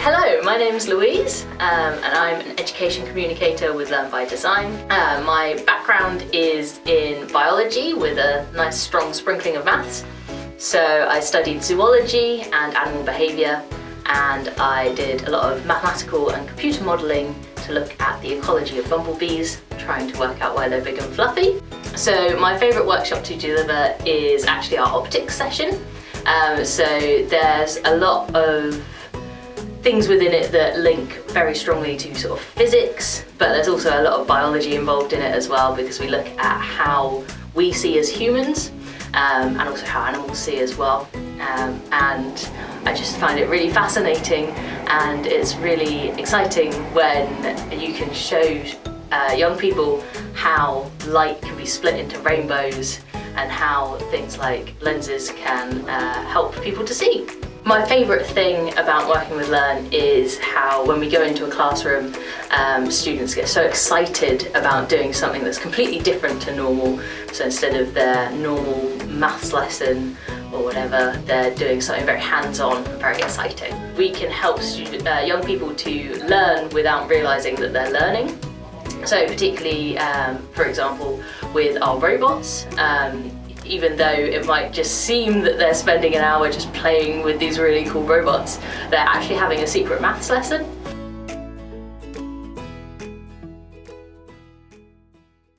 Hello, my name is Louise and I'm an education communicator with Learn by Design. My background is in biology with a nice strong sprinkling of maths. So I studied zoology and animal behaviour, and I did a lot of mathematical and computer modelling to look at the ecology of bumblebees, trying to work out why they're big and fluffy. So my favourite workshop to deliver is actually our optics session. So there's a lot of things within it that link very strongly to sort of physics, but there's also a lot of biology involved in it as well, because we look at how we see as humans and also how animals see as well. And I just find it really fascinating, and it's really exciting when you can show young people how light can be split into rainbows and how things like lenses can help people to see. My favourite thing about working with Learn is how when we go into a classroom, students get so excited about doing something that's completely different to normal. So instead of their normal maths lesson or whatever, they're doing something very hands-on and very exciting. We can help young people to learn without realising that they're learning. So particularly, for example, with our robots, even though it might just seem that they're spending an hour just playing with these really cool robots, they're actually having a secret maths lesson.